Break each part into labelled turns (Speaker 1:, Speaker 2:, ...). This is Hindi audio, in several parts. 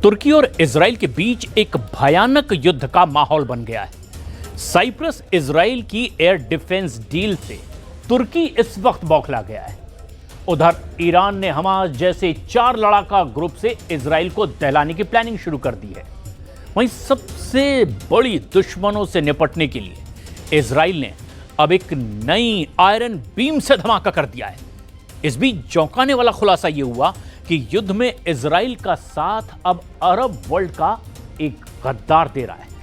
Speaker 1: तुर्की और इजराइल के बीच एक भयानक युद्ध का माहौल बन गया है। साइप्रस इजराइल की एयर डिफेंस डील से तुर्की इस वक्त बौखला गया है। उधर ईरान ने हमास जैसे 4 लड़ाका ग्रुप से इजराइल को दहलाने की प्लानिंग शुरू कर दी है। वहीं सबसे बड़ी दुश्मनों से निपटने के लिए इजराइल ने अब एक नई आयरन बीम से धमाका कर दिया है। इस बीच चौंकाने वाला खुलासा यह हुआ कि युद्ध में इजराइल का साथ अब अरब वर्ल्ड का एक गद्दार दे रहा है।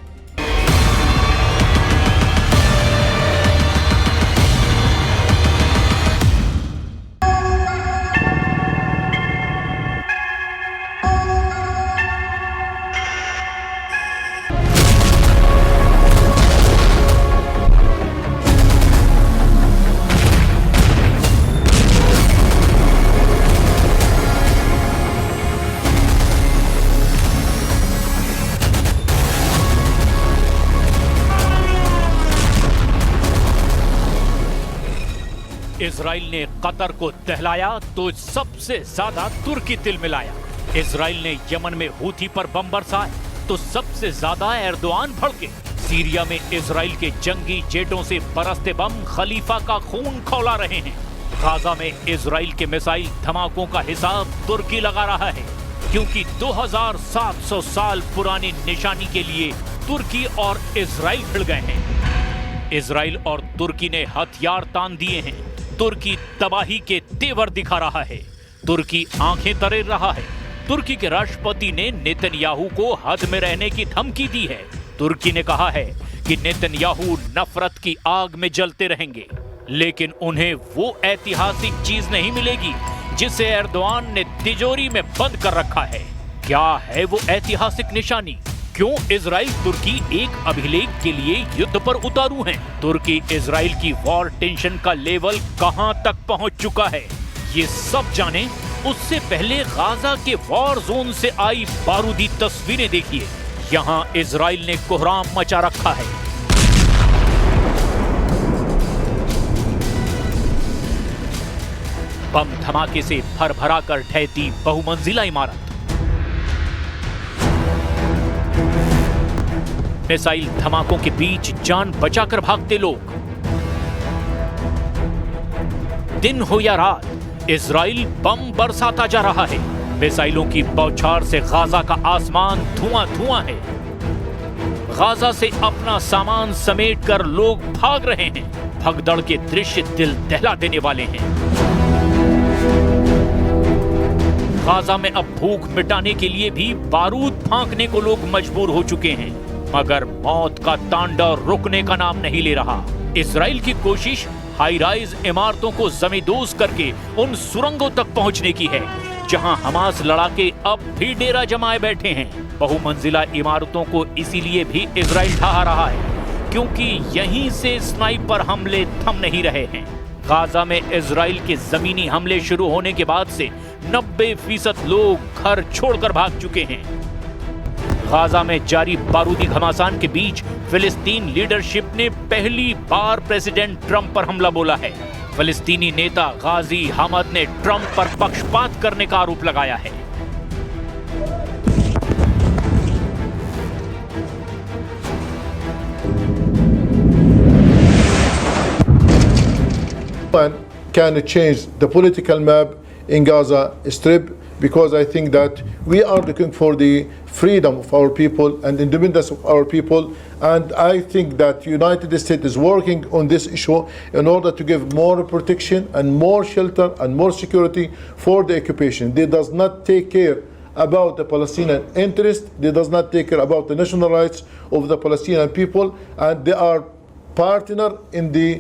Speaker 1: इजराइल ने कतर को दहलाया तो सबसे ज्यादा तुर्की तिल मिलाया। इजराइल ने यमन में हूथी पर बम बरसाए तो सबसे ज्यादा एर्दोआन भड़के। सीरिया में इजराइल के जंगी जेटों से बरसते बम खलीफा का खून खौला रहे हैं। गाजा में इजराइल के मिसाइल धमाकों का हिसाब तुर्की लगा रहा है, क्योंकि 2700 साल पुरानी निशानी के लिए तुर्की और इजराइल भिड़ गए हैं। इजराइल और तुर्की ने हथियार तान दिए हैं। तुर्की तबाही के तेवर दिखा रहा है। तुर्की आंखें तरेर रहा है। तुर्की के राष्ट्रपति ने नेतन्याहू को हद में रहने की धमकी दी है। तुर्की ने कहा है कि नेतन्याहू नफरत की आग में जलते रहेंगे, लेकिन उन्हें वो ऐतिहासिक चीज नहीं मिलेगी जिसे एर्दोआन ने तिजोरी में बंद कर रखा है। क्या है वो ऐतिहासिक निशानी? क्यों इजराइल तुर्की एक अभिलेख के लिए युद्ध पर उतारू हैं? तुर्की इजराइल की वॉर टेंशन का लेवल कहां तक पहुंच चुका है, ये सब जाने उससे पहले गाजा के वॉर जोन से आई बारूदी तस्वीरें देखिए। यहां इजराइल ने कोहराम मचा रखा है। बम धमाके से भर भरा कर ढहती बहुमंजिला इमारत। मिसाइल धमाकों के बीच जान बचाकर भागते लोग। दिन हो या रात इजराइल बम बरसाता जा रहा है। मिसाइलों की बौछार से गाजा का आसमान धुआं धुआं है। गाजा से अपना सामान समेटकर लोग भाग रहे हैं। भगदड़ के दृश्य दिल दहला देने वाले हैं। गाजा में अब भूख मिटाने के लिए भी बारूद फांकने को लोग मजबूर हो चुके हैं, मगर मौत का तांडव रुकने का नाम नहीं ले रहा। इजराइल की कोशिश हाई राइज इमारतों को जमींदोज करके उन सुरंगों तक पहुंचने की है जहां हमास लड़ाके अब भी डेरा जमाए बैठे हैं। बहुमंजिला इमारतों को इसीलिए भी इजराइल ढहा रहा है क्योंकि यहीं से स्नाइपर हमले थम नहीं रहे हैं। गाजा में इजराइल के जमीनी हमले शुरू होने के बाद से 90% लोग घर छोड़कर भाग चुके हैं। गाजा में जारी बारूदी घमासान के बीच फिलिस्तीन लीडरशिप ने पहली बार प्रेसिडेंट ट्रंप पर हमला बोला है। फिलिस्तीनी नेता गाजी हमद ने ट्रंप पर पक्षपात करने का आरोप लगाया है।
Speaker 2: Can change the political map in Gaza Strip, because I think that we are looking for the freedom of our people and independence of our people, and I think that United States is working on this issue in order to give more protection and more shelter and more security for the occupation. They does not take care about the Palestinian interest. They does not take care about the national rights of the Palestinian people, and they are partner in the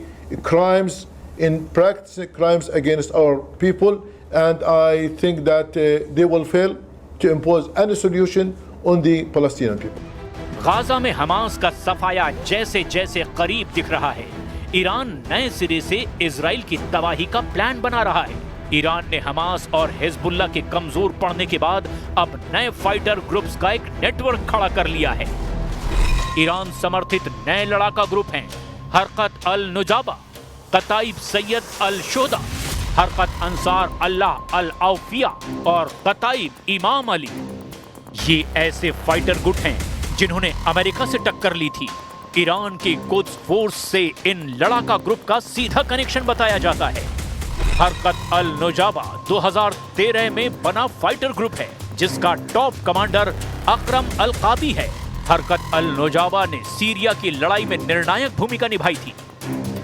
Speaker 2: crimes, in practicing crimes against our people, and I think that they will fail to impose any solution on the Palestinian people.
Speaker 1: Gaza में हमास का सफाया जैसे जैसे करीब दिख रहा है, ईरान नए सिरे से इजराइल की तबाही का प्लान बना रहा है। ईरान ने हमास और हिजबुल्लाह के कमजोर पड़ने के बाद अब नए फाइटर ग्रुप्स का एक नेटवर्क खड़ा कर लिया है। ईरान समर्थित नए लड़ाका ग्रुप हैं हरकत अल नुजाबा, कताइब सैयद अल शोदा, हरकत अंसार अल्लाह अल औफिया और कताइब इमाम अली। ये ऐसे फाइटर गुट हैं जिन्होंने अमेरिका से टक्कर ली थी। ईरान की कुद्स फोर्स से इन लड़ाका ग्रुप का सीधा कनेक्शन बताया जाता है। हरकत अल नुजाबा 2013 में बना फाइटर ग्रुप है जिसका टॉप कमांडर अकरम अल काबी है। हरकत अल नुजाबा ने सीरिया की लड़ाई में निर्णायक भूमिका निभाई थी।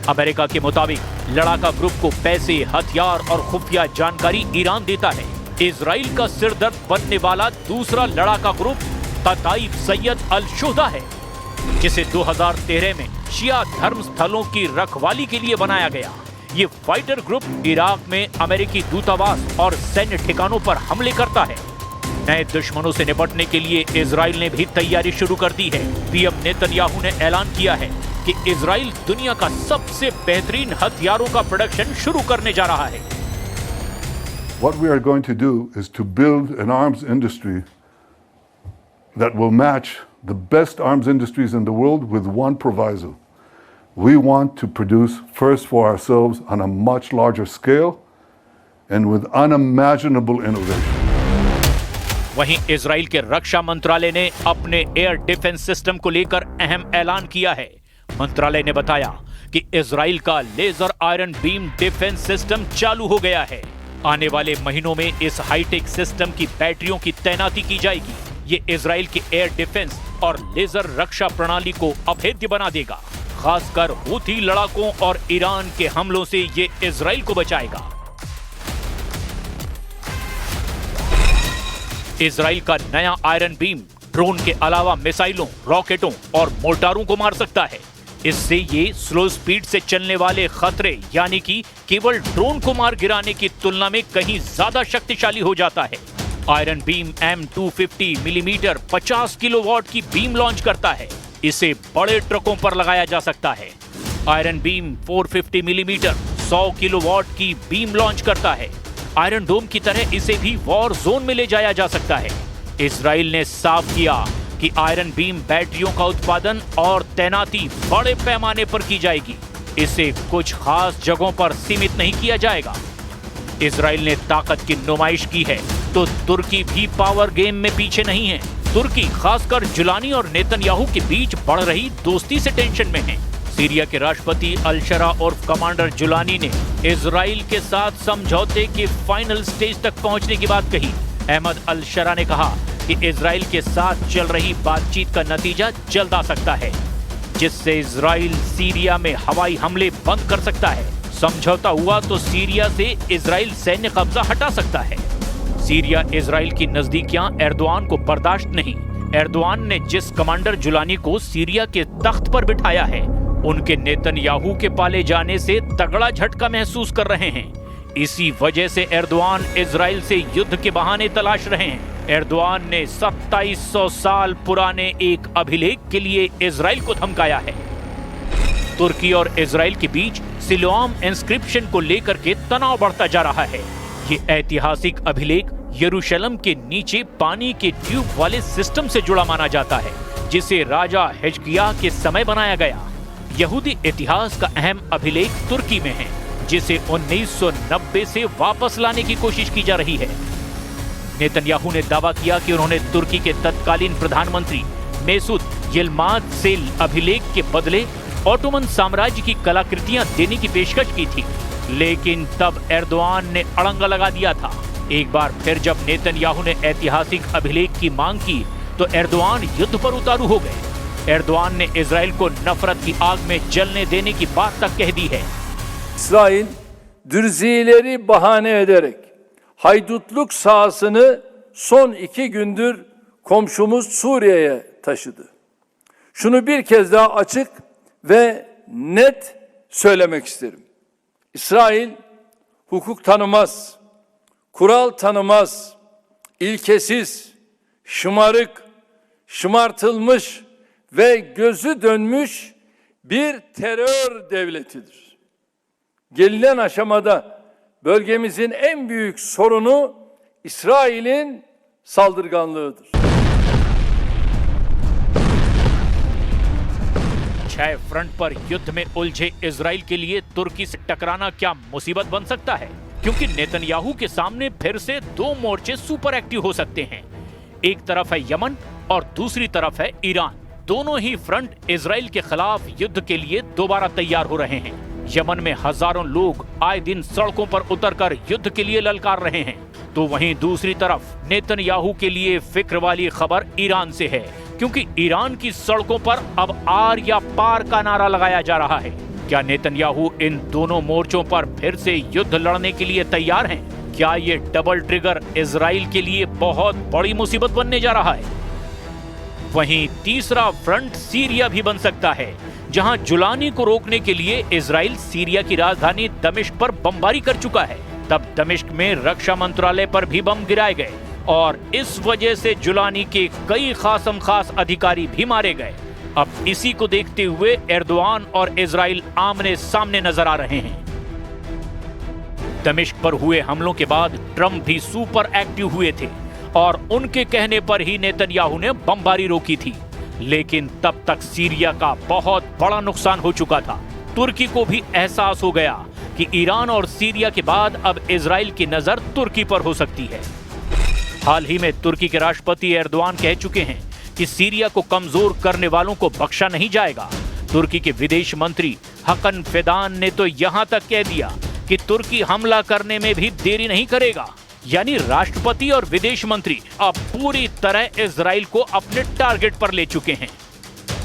Speaker 1: अमेरिका के मुताबिक लड़ाका ग्रुप को पैसे, हथियार और खुफिया जानकारी ईरान देता है। इजराइल का सिरदर्द बनने वाला दूसरा लड़ाका ग्रुप तताइफ सैयद अल शुहदा है, जिसे 2013 में शिया धर्म स्थलों की रखवाली के लिए बनाया गया। ये फाइटर ग्रुप इराक में अमेरिकी दूतावास और सैन्य ठिकानों पर हमले करता है। नए दुश्मनों से निपटने के लिए इजराइल ने भी तैयारी शुरू कर दी है। पीएम नेतन्याहू ने ऐलान किया है कि इजराइल दुनिया का सबसे बेहतरीन हथियारों का प्रोडक्शन शुरू करने जा रहा है।
Speaker 3: What we are going to do is to build an arms industry that will match the best arms industries in the world with one proviso. We want to produce first for ourselves on a much larger scale and with unimaginable innovation.
Speaker 1: वहीं इजराइल के रक्षा मंत्रालय ने अपने एयर डिफेंस सिस्टम को लेकर अहम ऐलान किया है। मंत्रालय ने बताया कि इजराइल का laser iron beam defence system चालू हो गया है। आने वाले महीनों में इस हाईटेक सिस्टम की बैटरियों की तैनाती की जाएगी। ये इजराइल के एयर डिफेंस और लेजर रक्षा प्रणाली को अभेद्य बना देगा। खासकर हूथी लड़ाकों और ईरान के हमलों से ये इजराइल को बचाएगा। इजराइल का नया आयरन बीम ड्रोन के अलावा मिसाइलों, रॉकेटों और मोर्टारों को मार सकता है। इससे ये स्लो स्पीड से चलने वाले खतरे यानी कि केवल ड्रोन को मार गिराने की तुलना में कहीं ज्यादा शक्तिशाली हो जाता है। Iron beam M250 millimetre 50 kilowatt की बीम लॉन्च करता है। इसे बड़े ट्रकों पर लगाया जा सकता है। आयरन बीम 450 मिलीमीटर 100 किलोवाट की बीम लॉन्च करता है। आयरन डोम की तरह इसे भी वॉर जोन में ले जाया जा सकता है। इजराइल ने साफ किया कि आयरन बीम बैटरियों का उत्पादन और तैनाती बड़े पैमाने पर की जाएगी। इसे कुछ खास जगहों पर सीमित नहीं किया जाएगा। इजराइल ने ताकत की नुमाइश की है तो तुर्की भी पावर गेम में पीछे नहीं है। तुर्की खासकर जुलानी और नेतन्याहू के बीच बढ़ रही दोस्ती से टेंशन में है। सीरिया के राष्ट्रपति अल-शरा और कमांडर जुलानी ने इजराइल के साथ समझौते के फाइनल स्टेज तक पहुंचने की बात कही। अहमद अल-शरा ने कहा कि इजराइल के साथ चल रही बातचीत का नतीजा जल्द आ सकता है, जिससे इजराइल सीरिया में हवाई हमले बंद कर सकता है। समझौता हुआ तो सीरिया से इजराइल सैन्य कब्जा हटा सकता है। सीरिया इजराइल की नजदीकियां एर्दोआन को बर्दाश्त नहीं। एर्दोआन ने जिस कमांडर जुलानी को सीरिया के तख्त पर बिठाया है, उनके नेतन्याहू के पाले जाने से तगड़ा झटका महसूस कर रहे हैं। इसी वजह से एर्दोआन इजराइल से युद्ध के बहाने तलाश रहे हैं। एर्दोआन ने 2700 साल पुराने एक अभिलेख के लिए इजराइल को धमकाया है। तुर्की और इजराइल के बीच सिलोआम इंस्क्रिप्शन को लेकर के तनाव बढ़ता जा रहा है। ये ऐतिहासिक अभिलेख यरूशलेम के नीचे पानी के ट्यूब वाले सिस्टम से जुड़ा माना जाता है, जिसे राजा हिजकिय्याह के समय बनाया गया। यहूदी इतिहास का अहम अभिलेख तुर्की में है, जिसे 1990 से वापस लाने की कोशिश की जा रही है। नेतन्याहू ने दावा किया कि उन्होंने तुर्की के तत्कालीन प्रधानमंत्री मेसूद यिल्माज से अभिलेख के बदले ऑटोमन साम्राज्य की कलाकृतियां देने की पेशकश की थी, लेकिन तब एर्दोआन ने अड़ंगा लगा दिया था। एक बार फिर जब नेतन्याहू ने ऐतिहासिक अभिलेख की मांग की तो एर्दोआन युद्ध पर उतारू हो गए। एर्दोआन ने इजराइल को नफरत की आग में जलने देने की बात तक कह दी है।
Speaker 4: İsrail Dürzileri bahane ederek haydutluk sahasını son 2 gündür komşumuz Suriye'ye taşıdı. Şunu bir kez daha açık ve net söylemek isterim. İsrail hukuk tanımaz, kural tanımaz, ilkesiz, şımarık, şımartılmış ve gözü dönmüş bir terör devletidir. Gelinen aşamada bölgemizin en büyük sorunu İsrail'in saldırganlığıdır.
Speaker 1: छह फ्रंट पर युद्ध में उलझे इजराइल के लिए तुर्की से टकराना क्या मुसीबत बन सकता है, क्योंकि नेतन्याहू के सामने फिर से 2 मोर्चे सुपर एक्टिव हो सकते हैं। एक तरफ है यमन और दूसरी तरफ है ईरान। दोनों ही फ्रंट इजराइल के खिलाफ युद्ध के लिए दोबारा तैयार हो रहे हैं। यमन में हजारों लोग आए दिन सड़कों पर उतरकर युद्ध के लिए ललकार रहे हैं, तो वहीं दूसरी तरफ नेतन्याहू के लिए फिक्र वाली खबर ईरान से है, क्योंकि ईरान की सड़कों पर अब आर या पार का नारा लगाया जा रहा है। क्या नेतन्याहू इन दोनों मोर्चों पर फिर से युद्ध लड़ने के लिए तैयार हैं? क्या ये डबल ट्रिगर इजराइल के लिए बहुत बड़ी मुसीबत बनने जा रहा है? वहीं तीसरा फ्रंट सीरिया भी बन सकता है, जहां जुलानी को रोकने के लिए इजराइल सीरिया की राजधानी दमिश्क पर बमबारी कर चुका है। तब दमिश्क में रक्षा मंत्रालय पर भी बम गिराए गए और इस वजह से जुलानी के कई खासम खास अधिकारी भी मारे गए। अब इसी को देखते हुए एर्दोआन और इजराइल आमने सामने नजर आ रहे हैं। दमिश्क पर हुए हमलों के बाद ट्रंप भी सुपर एक्टिव हुए थे और उनके कहने पर ही नेतन्याहू ने बमबारी रोकी थी। लेकिन तब तक सीरिया का बहुत बड़ा नुकसान हो चुका था। तुर्की को भी एहसास हो गया कि ईरान और सीरिया के बाद अब इजराइल की नजर तुर्की पर हो सकती है। हाल ही में तुर्की के राष्ट्रपति एर्दोआन कह चुके हैं कि सीरिया को कमजोर करने वालों को बख्शा नहीं जाएगा। तुर्की के विदेश मंत्री हकन फिदान ने तो यहां तक कह दिया कि तुर्की हमला करने में भी देरी नहीं करेगा। यानी राष्ट्रपति और विदेश मंत्री अब पूरी तरह इजराइल को अपने टारगेट पर ले चुके हैं।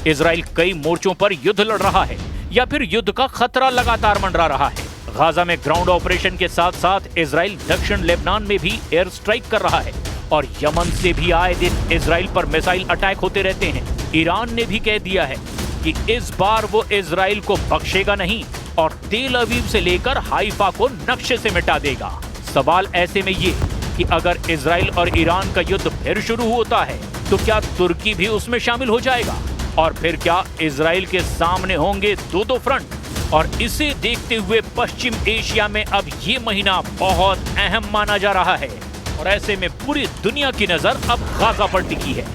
Speaker 1: इजराइल कई मोर्चों पर युद्ध लड़ रहा है या फिर युद्ध का खतरा लगातार मंडरा रहा है। गाजा में ग्राउंड ऑपरेशन के साथ साथ इजराइल दक्षिण लेबनान में भी एयर स्ट्राइक कर रहा है और यमन से भी आए दिन इजराइल पर मिसाइल अटैक होते रहते हैं। ईरान ने भी कह दिया है कि इस बार वो इजराइल को बख्शेगा नहीं और तेल अवीव से लेकर हाइफा को नक्शे से मिटा देगा। सवाल ऐसे में ये कि अगर इजराइल और ईरान का युद्ध फिर शुरू होता है तो क्या तुर्की भी उसमें शामिल हो जाएगा? और फिर क्या इजराइल के सामने होंगे दो फ्रंट? और इसे देखते हुए पश्चिम एशिया में अब ये महीना बहुत अहम माना जा रहा है और ऐसे में पूरी दुनिया की नजर अब गाजा पर टिकी है।